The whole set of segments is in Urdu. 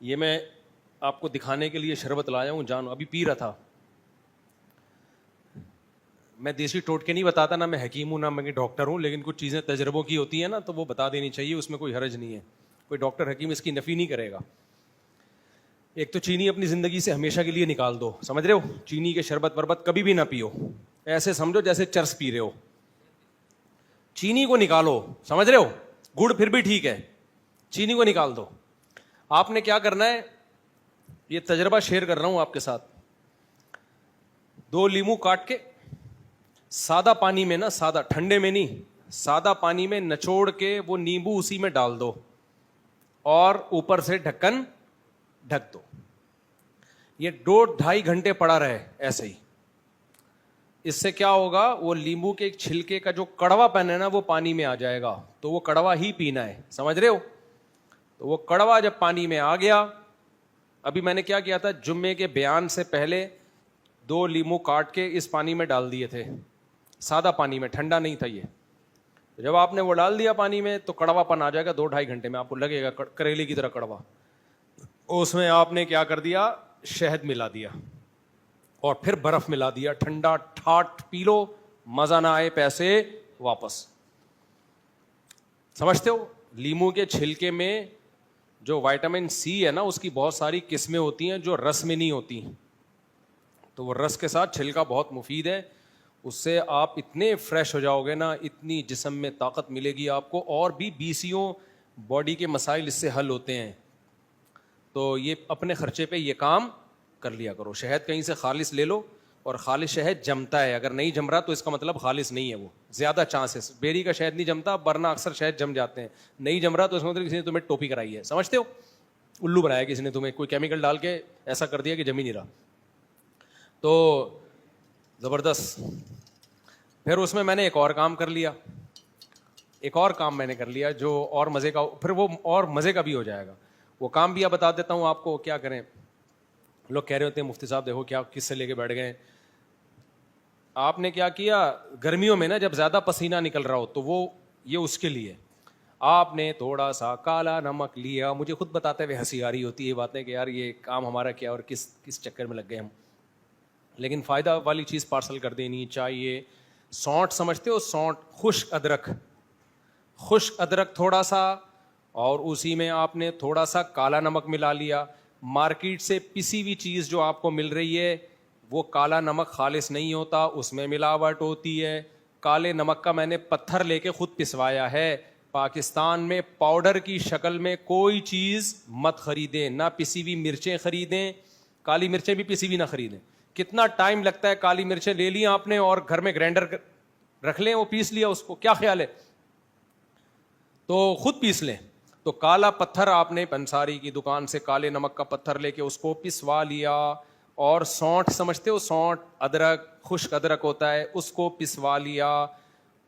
یہ میں آپ کو دکھانے کے لیے شربت لایا ہوں، جانو ابھی پی رہا تھا. میں دیسی ٹوٹکے نہیں بتاتا، نہ میں حکیم ہوں نہ میں ڈاکٹر ہوں، لیکن کچھ چیزیں تجربوں کی ہوتی ہیں نا تو وہ بتا دینی چاہیے، اس میں کوئی حرج نہیں ہے. کوئی ڈاکٹر حکیم اس کی نفی نہیں کرے گا. ایک تو چینی اپنی زندگی سے ہمیشہ کے لیے نکال دو، سمجھ رہے ہو؟ چینی کے شربت وربت کبھی بھی نہ پیو، ایسے سمجھو جیسے چرس پی رہے ہو. چینی کو نکالو، سمجھ رہے ہو؟ گڑ پھر بھی ٹھیک ہے، چینی کو نکال دو. آپ نے کیا کرنا ہے، یہ تجربہ شیئر کر رہا ہوں آپ کے ساتھ. 2 لیمو کاٹ کے سادہ پانی میں نا، سادہ ٹھنڈے میں نہیں، سادہ پانی میں نچوڑ کے وہ نیمبو اسی میں ڈال دو اور اوپر سے ڈھکن ڈھک دو. یہ 2-2.5 گھنٹے پڑا رہے ایسے ہی. اس سے کیا ہوگا، وہ لیمبو کے ایک چھلکے کا جو کڑوا پن ہے نا وہ پانی میں آ جائے گا، تو وہ کڑوا ہی پینا ہے، سمجھ رہے ہو؟ تو وہ کڑوا جب پانی میں آ گیا، ابھی میں نے کیا کیا تھا، جمعے کے بیان سے پہلے 2 لیمو کاٹ کے اس پانی میں ڈال دیے تھے، سادہ پانی میں، ٹھنڈا نہیں تھا یہ. جب آپ نے وہ ڈال دیا پانی میں تو کڑوا پن آ جائے گا 2-2.5 گھنٹے میں، آپ کو لگے گا کریلے کی طرح کڑوا. اس میں آپ نے کیا کر دیا، شہد ملا دیا اور پھر برف ملا دیا، ٹھنڈا ٹھاٹ پی لو، مزہ نہ آئے پیسے واپس. سمجھتے ہو؟ لیمو کے چھلکے میں جو وائٹامن سی ہے نا اس کی بہت ساری قسمیں ہوتی ہیں جو رس میں نہیں ہوتی، تو وہ رس کے ساتھ چھلکا بہت مفید ہے. اس سے آپ اتنے فریش ہو جاؤ گے نا، اتنی جسم میں طاقت ملے گی آپ کو، اور بھی 20 باڈی کے مسائل اس سے حل ہوتے ہیں. تو یہ اپنے خرچے پہ یہ کام کر لیا کرو. شہد کہیں سے خالص لے لو، اور خالص شہد جمتا ہے، اگر نہیں جم رہا تو اس کا مطلب خالص نہیں ہے. وہ زیادہ چانسز، بیری کا شہد نہیں جمتا ورنہ اکثر شہد جم جاتے ہیں. نہیں جم رہا تو اس کا مطلب کسی نے تمہیں ٹوپی کرائی ہے، سمجھتے ہو؟ الو بنایا کسی نے تمہیں، کوئی کیمیکل ڈال کے ایسا کر دیا کہ جم ہی نہیں رہا. تو زبردست. پھر اس میں نے ایک اور کام کر لیا، ایک اور کام میں نے کر لیا جو اور مزے کا، پھر وہ اور مزے کا بھی ہو جائے گا. وہ کام بھی بتا دیتا ہوں آپ کو کیا کریں. لوگ کہہ رہے ہوتے ہیں مفتی صاحب دیکھو کیا کس سے لے کے بیٹھ گئے. آپ نے کیا کیا، گرمیوں میں نا جب زیادہ پسینہ نکل رہا ہو تو وہ یہ اس کے لیے آپ نے تھوڑا سا کالا نمک لیا. مجھے خود بتاتے ہوئے ہنسی آ رہی ہوتی ہے یہ باتیں کہ یار یہ کام ہمارا کیا اور کس چکر میں لگ گئے ہم، لیکن فائدہ والی چیز پارسل کر دینی چاہیے. سونٹ سمجھتے ہو؟ سونٹ، خشک ادرک، خشک ادرک تھوڑا سا، اور اسی میں آپ نے تھوڑا سا کالا نمک ملا لیا. مارکیٹ سے پسی ہوئی چیز جو آپ کو مل رہی ہے وہ کالا نمک خالص نہیں ہوتا، اس میں ملاوٹ ہوتی ہے. کالے نمک کا میں نے پتھر لے کے خود پسوایا ہے. پاکستان میں پاؤڈر کی شکل میں کوئی چیز مت خریدیں، نہ پسی ہوئی مرچیں خریدیں، کالی مرچیں بھی پسی ہوئی نہ خریدیں. کتنا ٹائم لگتا ہے، کالی مرچیں لے لی آپ نے اور گھر میں گرائنڈر رکھ لیں، وہ پیس لیا، اس کو کیا خیال ہے، تو خود پیس لیں. تو کالا پتھر آپ نے پنساری کی دکان سے کالے نمک کا پتھر لے کے اس کو پسوا لیا. اور سونٹ سمجھتے ہو؟ سونٹ، ادرک، خشک ادرک ہوتا ہے، اس کو پسوا لیا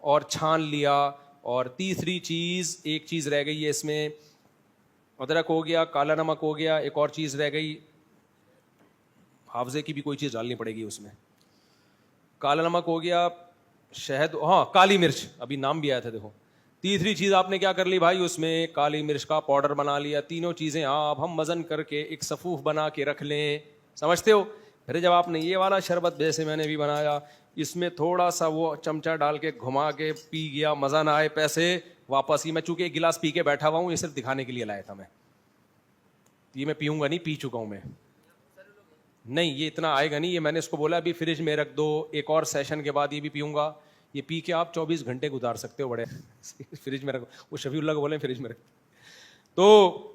اور چھان لیا. اور تیسری چیز، ایک چیز رہ گئی ہے اس میں، ادرک ہو گیا، کالا نمک ہو گیا، ایک اور چیز رہ گئی، حافظے کی بھی کوئی چیز ڈالنی پڑے گی اس میں. کالا نمک ہو گیا، شہد، ہاں کالی مرچ، ابھی نام بھی آیا تھا دیکھو. تیسری چیز آپ نے کیا کر لی بھائی، اس میں کالی مرچ کا پاؤڈر بنا لیا. تینوں چیزیں آپ ہم وزن کر کے ایک صفوف بنا کے رکھ لیں، سمجھتے ہو؟ پھر جب آپ نے یہ والا شربت جیسے میں نے بھی بنایا، اس میں تھوڑا سا وہ چمچہ ڈال کے گھما کے پی گیا، مزہ نہ آئے پیسے واپس ہی. میں چونکہ ایک گلاس پی کے بیٹھا ہوا ہوں، یہ صرف دکھانے کے لیے لایا تھا میں، یہ میں پیوں گا نہیں، پی چکا ہوں میں. نہیں یہ اتنا آئے گا نہیں، یہ میں نے اس کو بولا ابھی فریج میں رکھ دو، ایک اور سیشن کے بعد یہ بھی پیوں گا. یہ پی کے آپ 24 گھنٹے گزار سکتے ہو بڑے. فریج میں رکھو، وہ شفیع اللہ کو بولیں فریج میں رکھ. تو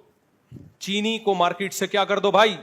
چینی کو مارکیٹ سے کیا کر دو بھائی،